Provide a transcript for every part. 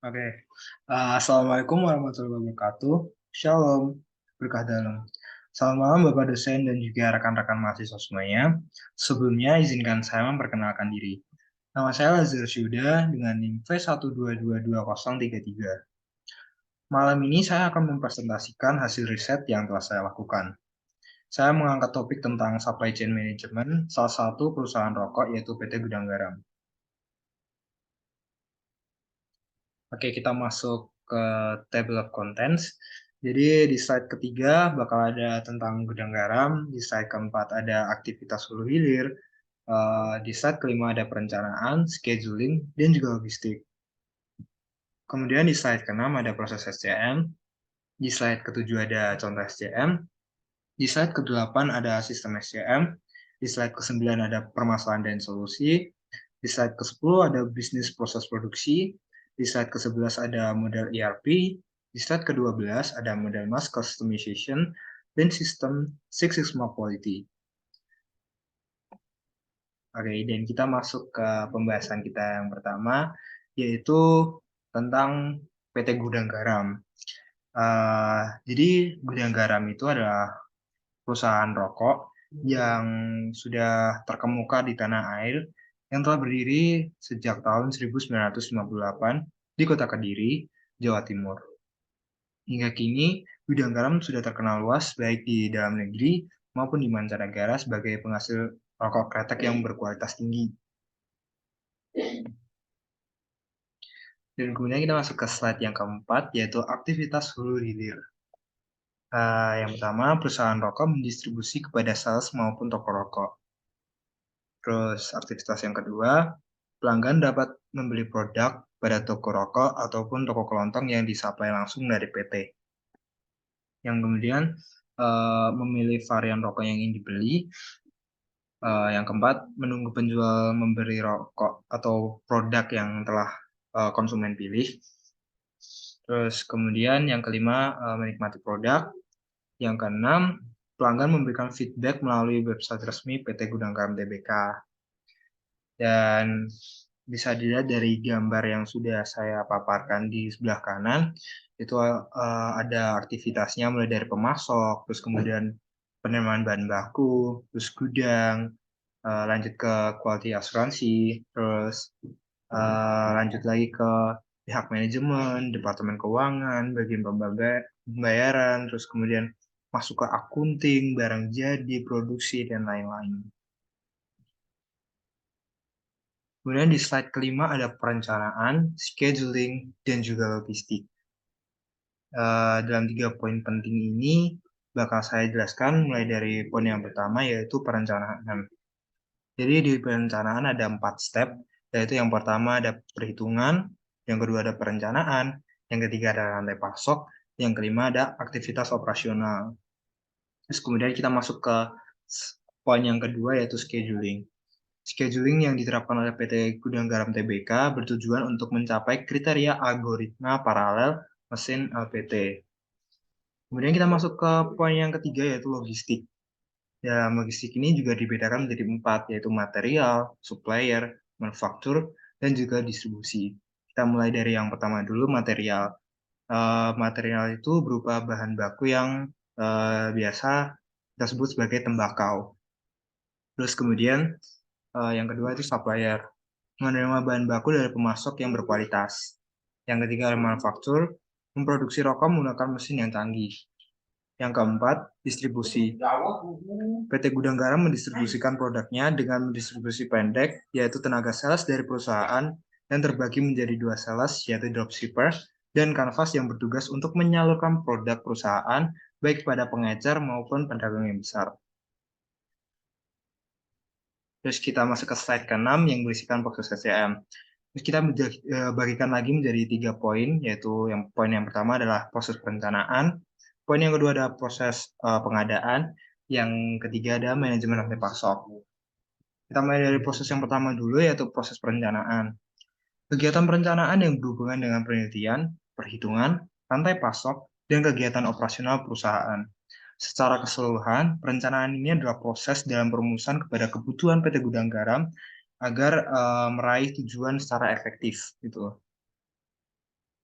Oke, Assalamualaikum warahmatullahi wabarakatuh. Shalom, berkah dalam. Selamat malam Bapak dosen dan juga rekan-rekan mahasiswa semuanya. Sebelumnya izinkan saya memperkenalkan diri. Nama saya Lazar Syuda dengan NIM V1222033. Malam ini saya akan mempresentasikan hasil riset yang telah saya lakukan. Saya mengangkat topik tentang supply chain management salah satu perusahaan rokok yaitu PT Gudang Garam. Oke, kita masuk ke table of contents. Jadi di slide ketiga bakal ada tentang gudang garam, di slide keempat ada aktivitas hulu hilir, di slide kelima ada perencanaan, scheduling, dan juga logistik. Kemudian di slide keenam ada proses SCM, di slide ketujuh ada contoh SCM, di slide kedelapan ada sistem SCM, di slide ke-9 ada permasalahan dan solusi, di slide ke-10 ada bisnis proses produksi, di slide ke-11 ada model ERP, di slide ke-12 ada model mass customization, dan sistem Six Sigma Quality. Oke, dan kita masuk ke pembahasan kita yang pertama, yaitu tentang PT Gudang Garam. Jadi Gudang Garam itu adalah perusahaan rokok yang sudah terkemuka di tanah air yang telah berdiri sejak tahun 1958 di Kota Kediri, Jawa Timur. Hingga kini, Gudang Garam sudah terkenal luas baik di dalam negeri maupun di mancanegara sebagai penghasil rokok kretek yang berkualitas tinggi. Dan kemudian kita masuk ke slide yang keempat, yaitu aktivitas hulu hilir. Yang pertama, perusahaan rokok mendistribusi kepada sales maupun toko rokok. Terus aktivitas yang kedua, pelanggan dapat membeli produk pada toko rokok ataupun toko kelontong yang disuplai langsung dari PT. Yang kemudian memilih varian rokok yang ingin dibeli. Yang keempat, menunggu penjual memberi rokok atau produk yang telah konsumen pilih. Terus kemudian yang kelima, menikmati produk. Yang keenam, pelanggan memberikan feedback melalui website resmi PT Gudang Garam Tbk. Dan bisa dilihat dari gambar yang sudah saya paparkan di sebelah kanan, itu ada aktivitasnya mulai dari pemasok, terus kemudian penerimaan bahan baku, terus gudang, lanjut ke quality asuransi, terus lanjut lagi ke pihak manajemen, departemen keuangan, bagian pembayaran, terus kemudian masuk ke akunting, barang jadi, produksi, dan lain-lain. Kemudian di slide kelima ada perencanaan, scheduling, dan juga logistik. Dalam 3 poin penting ini bakal saya jelaskan mulai dari poin yang pertama yaitu perencanaan. Jadi di perencanaan ada 4 step, yaitu yang pertama ada perhitungan, yang kedua ada perencanaan, yang ketiga ada rantai pasok, yang kelima ada aktivitas operasional. Terus kemudian kita masuk ke poin yang kedua yaitu scheduling. Scheduling yang diterapkan oleh PT Gudang Garam Tbk bertujuan untuk mencapai kriteria algoritma paralel mesin LPT. Kemudian kita masuk ke poin yang ketiga yaitu logistik. Dalam logistik ini juga dibedakan menjadi 4, yaitu material, supplier, manufaktur, dan juga distribusi. Kita mulai dari yang pertama dulu, material. Material itu berupa bahan baku yang biasa kita sebut sebagai tembakau. Terus kemudian yang kedua itu supplier, menerima bahan baku dari pemasok yang berkualitas. Yang ketiga adalah manufaktur, memproduksi rokok menggunakan mesin yang canggih. Yang keempat, distribusi. PT Gudang Garam mendistribusikan produknya dengan mendistribusi pendek, yaitu tenaga sales dari perusahaan, yang terbagi menjadi 2 sales, yaitu dropshipper, dan kanvas yang bertugas untuk menyalurkan produk perusahaan, baik kepada pengecer maupun pedagang yang besar. Terus kita masuk ke slide ke-6 yang berisikan proses SCM. Terus kita bagikan lagi menjadi 3 poin, yaitu yang poin yang pertama adalah proses perencanaan, poin yang kedua adalah proses pengadaan, yang ketiga ada manajemen rantai pasok. Kita mulai dari proses yang pertama dulu, yaitu proses perencanaan. Kegiatan perencanaan yang berhubungan dengan penelitian, perhitungan, rantai pasok, dan kegiatan operasional perusahaan. Secara keseluruhan, perencanaan ini adalah proses dalam perumusan kepada kebutuhan PT Gudang Garam agar meraih tujuan secara efektif gitu.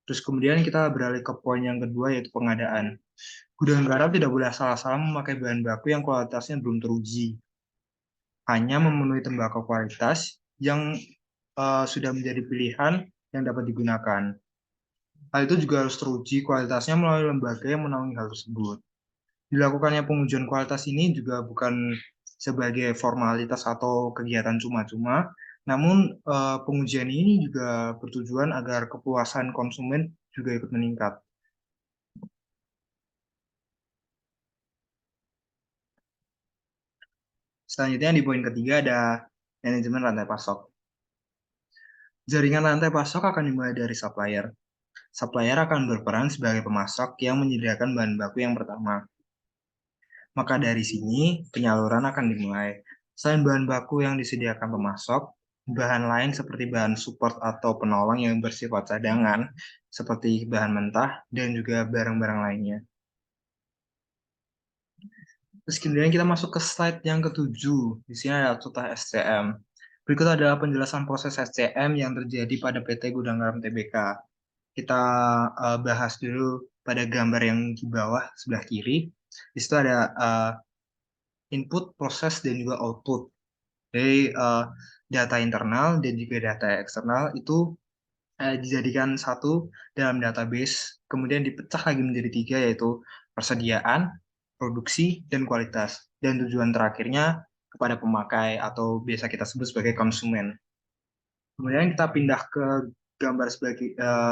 Terus kemudian kita beralih ke poin yang kedua yaitu pengadaan. Gudang garam tidak boleh salah-salah memakai bahan baku yang kualitasnya belum teruji. Hanya memenuhi tembakau kualitas yang sudah menjadi pilihan yang dapat digunakan. Hal itu juga harus teruji kualitasnya melalui lembaga yang menaungi hal tersebut. Dilakukannya pengujian kualitas ini juga bukan sebagai formalitas atau kegiatan cuma-cuma, namun pengujian ini juga bertujuan agar kepuasan konsumen juga ikut meningkat. Selanjutnya di poin ketiga ada manajemen rantai pasok. Jaringan rantai pasok akan dimulai dari supplier. Supplier akan berperan sebagai pemasok yang menyediakan bahan baku yang pertama. Maka dari sini penyaluran akan dimulai. Selain bahan baku yang disediakan pemasok, bahan lain seperti bahan support atau penolong yang bersifat cadangan, seperti bahan mentah dan juga barang-barang lainnya. Terus kemudian kita masuk ke slide yang ketujuh. Di sini ada contoh SCM. Berikut adalah penjelasan proses SCM yang terjadi pada PT Gudang Garam Tbk. Kita bahas dulu pada gambar yang di bawah sebelah kiri. Di situ ada input, proses, dan juga output. Jadi data internal dan juga data eksternal itu dijadikan satu dalam database, kemudian dipecah lagi menjadi tiga, yaitu persediaan, produksi, dan kualitas. Dan tujuan terakhirnya kepada pemakai atau biasa kita sebut sebagai konsumen. Kemudian kita pindah ke gambar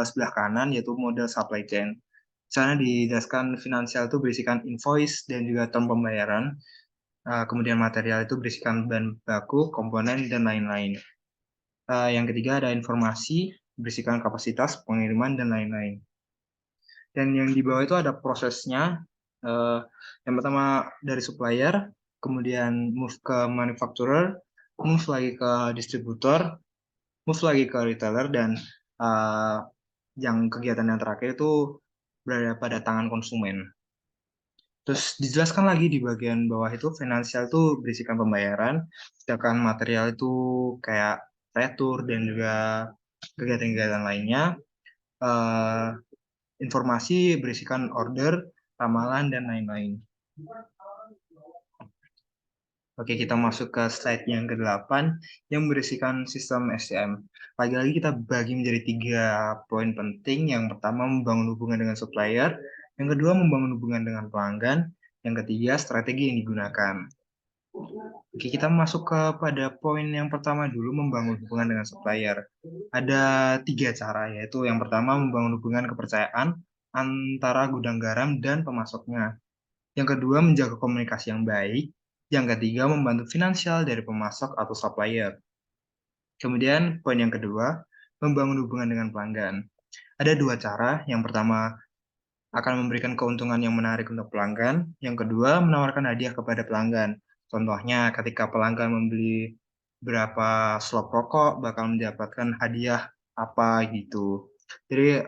sebelah kanan, yaitu model supply chain. Di sana dijelaskan finansial itu berisikan invoice dan juga term pembayaran. Kemudian material itu berisikan bahan baku, komponen, dan lain-lain. Yang ketiga ada informasi, berisikan kapasitas, pengiriman, dan lain-lain. Dan yang di bawah itu ada prosesnya. Yang pertama dari supplier, kemudian move ke manufacturer, move lagi ke distributor, move lagi ke retailer, dan yang kegiatan yang terakhir itu berada pada tangan konsumen. Terus dijelaskan lagi di bagian bawah itu finansial itu berisikan pembayaran, sedangkan material itu kayak retur dan juga kegiatan-kegiatan lainnya. Uh, Informasi berisikan order, ramalan, dan lain-lain. Oke, kita masuk ke slide yang ke-8 yang berisikan sistem SCM. Lagi-lagi kita bagi menjadi 3 poin penting. Yang pertama, membangun hubungan dengan supplier. Yang kedua, membangun hubungan dengan pelanggan. Yang ketiga, strategi yang digunakan. Oke, kita masuk pada poin yang pertama dulu, membangun hubungan dengan supplier. Ada 3 cara, yaitu yang pertama, membangun hubungan kepercayaan antara gudang garam dan pemasoknya. Yang kedua, menjaga komunikasi yang baik. Yang ketiga, membantu finansial dari pemasok atau supplier. Kemudian, poin yang kedua, membangun hubungan dengan pelanggan. Ada 2 cara. Yang pertama, akan memberikan keuntungan yang menarik untuk pelanggan. Yang kedua, menawarkan hadiah kepada pelanggan. Contohnya, ketika pelanggan membeli berapa slop rokok, bakal mendapatkan hadiah apa gitu. Jadi,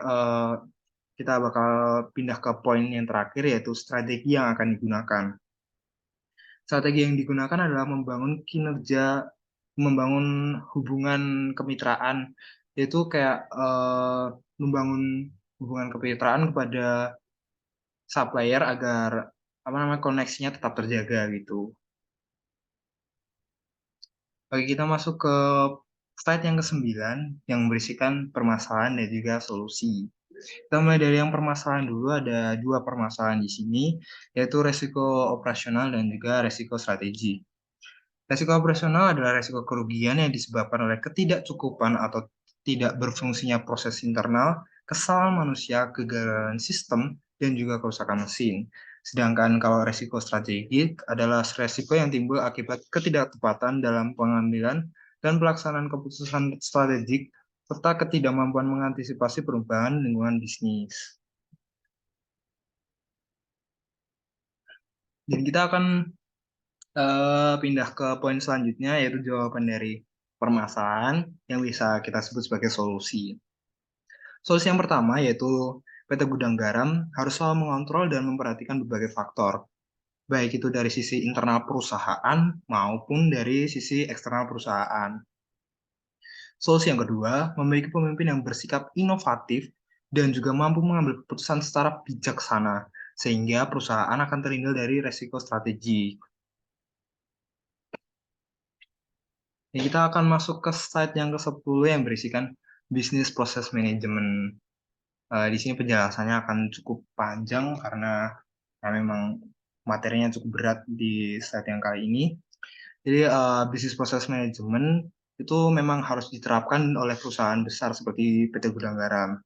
kita bakal pindah ke poin yang terakhir, yaitu strategi yang akan digunakan. Strategi yang digunakan adalah membangun kinerja, membangun hubungan kemitraan, yaitu kayak membangun hubungan kemitraan kepada supplier agar koneksinya tetap terjaga gitu. Oke, kita masuk ke slide yang ke-9 yang berisikan permasalahan dan juga solusi. Kita mulai dari yang permasalahan dulu. Ada 2 permasalahan di sini, yaitu resiko operasional dan juga resiko strategi. Resiko operasional adalah resiko kerugian yang disebabkan oleh ketidakcukupan atau tidak berfungsinya proses internal, kesalahan manusia, kegagalan sistem, dan juga kerusakan mesin. Sedangkan kalau resiko strategik adalah resiko yang timbul akibat ketidaktepatan dalam pengambilan dan pelaksanaan keputusan strategik serta ketidakmampuan mengantisipasi perubahan lingkungan bisnis. Dan kita akan pindah ke poin selanjutnya, yaitu jawaban dari permasalahan yang bisa kita sebut sebagai solusi. Solusi yang pertama yaitu PT Gudang Garam harus selalu mengontrol dan memperhatikan berbagai faktor, baik itu dari sisi internal perusahaan maupun dari sisi eksternal perusahaan. Solusi yang kedua, memiliki pemimpin yang bersikap inovatif dan juga mampu mengambil keputusan secara bijaksana, sehingga perusahaan akan terhindar dari resiko strategi. Ya, kita akan masuk ke slide yang ke-10 yang berisikan Business Process Management. Di sini penjelasannya akan cukup panjang karena ya, memang materinya cukup berat di slide yang kali ini. Jadi, Business Process Management itu memang harus diterapkan oleh perusahaan besar seperti PT Gudang Garam.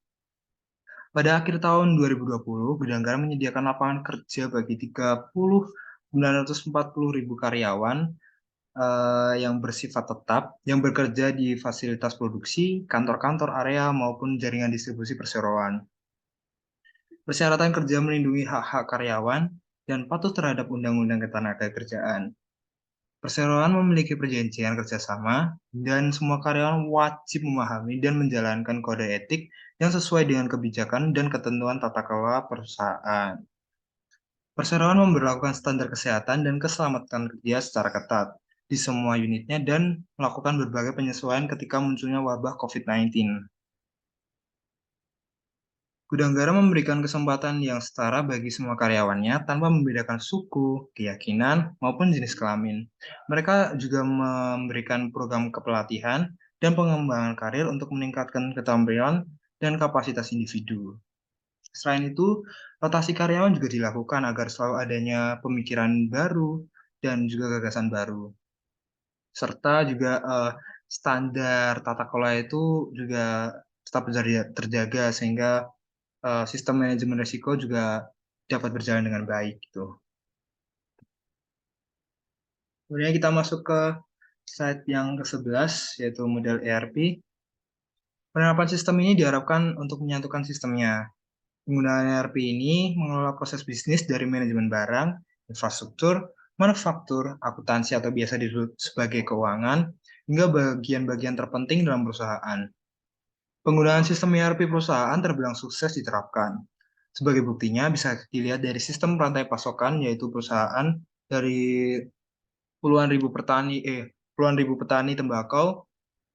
Pada akhir tahun 2020, Gudang Garam menyediakan lapangan kerja bagi 30.940.000 karyawan yang bersifat tetap, yang bekerja di fasilitas produksi, kantor-kantor area, maupun jaringan distribusi perseroan. Persyaratan kerja melindungi hak-hak karyawan dan patuh terhadap Undang-Undang Ketenagakerjaan. Perseroan memiliki perjanjian kerjasama, dan semua karyawan wajib memahami dan menjalankan kode etik yang sesuai dengan kebijakan dan ketentuan tata kelola perusahaan. Perseroan memberlakukan standar kesehatan dan keselamatan kerja secara ketat di semua unitnya dan melakukan berbagai penyesuaian ketika munculnya wabah COVID-19. Gudang Garam memberikan kesempatan yang setara bagi semua karyawannya tanpa membedakan suku, keyakinan, maupun jenis kelamin. Mereka juga memberikan program kepelatihan dan pengembangan karir untuk meningkatkan keterampilan dan kapasitas individu. Selain itu, rotasi karyawan juga dilakukan agar selalu adanya pemikiran baru dan juga gagasan baru. Serta juga standar tata kelola itu juga tetap terjaga sehingga sistem manajemen risiko juga dapat berjalan dengan baik gitu. Kemudian kita masuk ke slide yang ke-11 yaitu model ERP. Penerapan sistem ini diharapkan untuk menyatukan sistemnya. Penggunaan ERP ini mengelola proses bisnis dari manajemen barang, infrastruktur, manufaktur, akuntansi atau biasa disebut sebagai keuangan, hingga bagian-bagian terpenting dalam perusahaan. Penggunaan sistem ERP perusahaan terbilang sukses diterapkan. Sebagai buktinya bisa dilihat dari sistem rantai pasokan, yaitu perusahaan dari puluhan ribu petani tembakau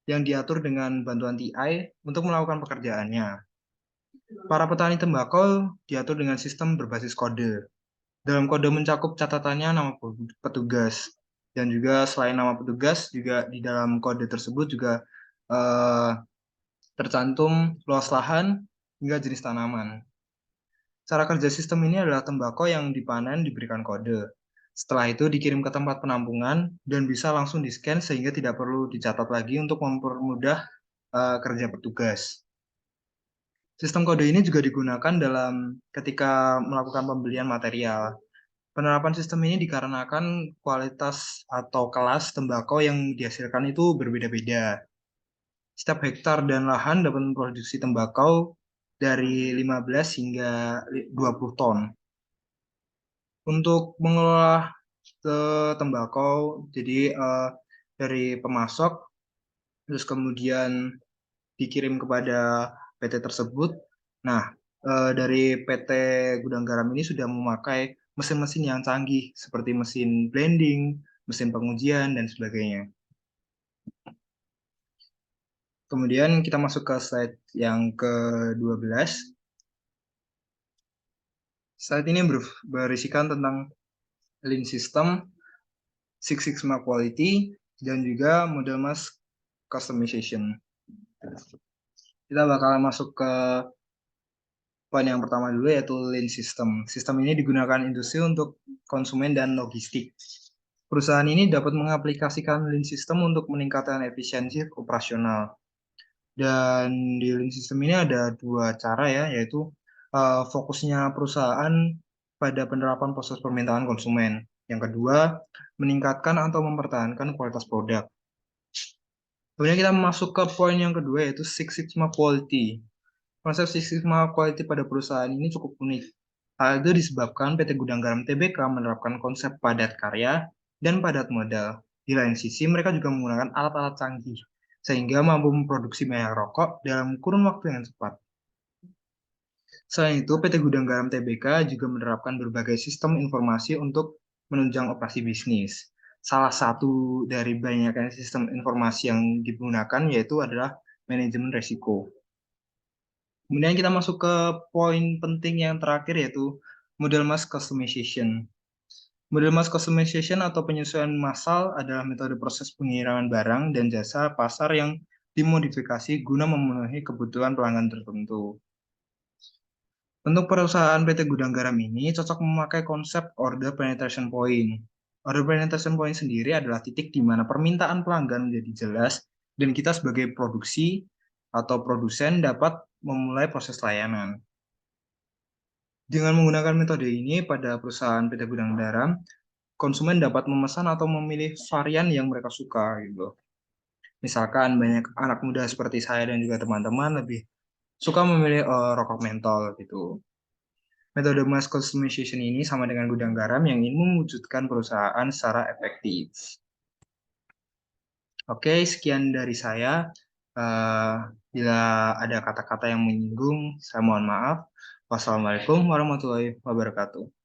yang diatur dengan bantuan TI untuk melakukan pekerjaannya. Para petani tembakau diatur dengan sistem berbasis kode. Dalam kode mencakup catatannya nama petugas. Dan juga selain nama petugas, juga di dalam kode tersebut juga eh, tercantum luas lahan hingga jenis tanaman. Cara kerja sistem ini adalah tembakau yang dipanen diberikan kode. Setelah itu dikirim ke tempat penampungan dan bisa langsung di-scan sehingga tidak perlu dicatat lagi untuk mempermudah kerja petugas. Sistem kode ini juga digunakan dalam ketika melakukan pembelian material. Penerapan sistem ini dikarenakan kualitas atau kelas tembakau yang dihasilkan itu berbeda-beda. Setiap hektar dan lahan dapat memproduksi tembakau dari 15 hingga 20 ton. Untuk mengelola tembakau, jadi dari pemasok, terus kemudian dikirim kepada PT tersebut. Nah, dari PT Gudang Garam ini sudah memakai mesin-mesin yang canggih seperti mesin blending, mesin pengujian, dan sebagainya. Kemudian kita masuk ke slide yang ke-12. Slide ini berisikan tentang Lean System, Six Sigma Quality, dan juga model mass customization. Kita bakal masuk ke poin yang pertama dulu yaitu Lean System. Sistem ini digunakan industri untuk konsumen dan logistik. Perusahaan ini dapat mengaplikasikan Lean System untuk meningkatkan efisiensi operasional. Dan di Lean System ini ada dua cara ya, yaitu fokusnya perusahaan pada penerapan proses permintaan konsumen. Yang kedua, meningkatkan atau mempertahankan kualitas produk. Kemudian kita masuk ke poin yang kedua yaitu Six Sigma Quality. Konsep Six Sigma Quality pada perusahaan ini cukup unik. Hal itu disebabkan PT Gudang Garam Tbk menerapkan konsep padat karya dan padat modal. Di lain sisi, mereka juga menggunakan alat-alat canggih, sehingga mampu memproduksi banyak rokok dalam kurun waktu yang cepat. Selain itu, PT Gudang Garam Tbk juga menerapkan berbagai sistem informasi untuk menunjang operasi bisnis. Salah satu dari banyaknya sistem informasi yang digunakan yaitu adalah manajemen risiko. Kemudian kita masuk ke poin penting yang terakhir yaitu model mass customization. Model mass customization atau penyesuaian massal adalah metode proses pengiriman barang dan jasa pasar yang dimodifikasi guna memenuhi kebutuhan pelanggan tertentu. Untuk perusahaan PT Gudang Garam ini cocok memakai konsep order penetration point. Order penetration point sendiri adalah titik di mana permintaan pelanggan menjadi jelas dan kita sebagai produksi atau produsen dapat memulai proses layanan. Dengan menggunakan metode ini pada perusahaan PT Gudang Garam, konsumen dapat memesan atau memilih varian yang mereka suka gitu. Misalkan banyak anak muda seperti saya dan juga teman-teman lebih suka memilih rokok mentol gitu. Metode mass customization ini sama dengan gudang garam yang ingin mewujudkan perusahaan secara efektif. Oke, sekian dari saya. Bila ada kata-kata yang menyinggung, saya mohon maaf. Wassalamualaikum warahmatullahi wabarakatuh.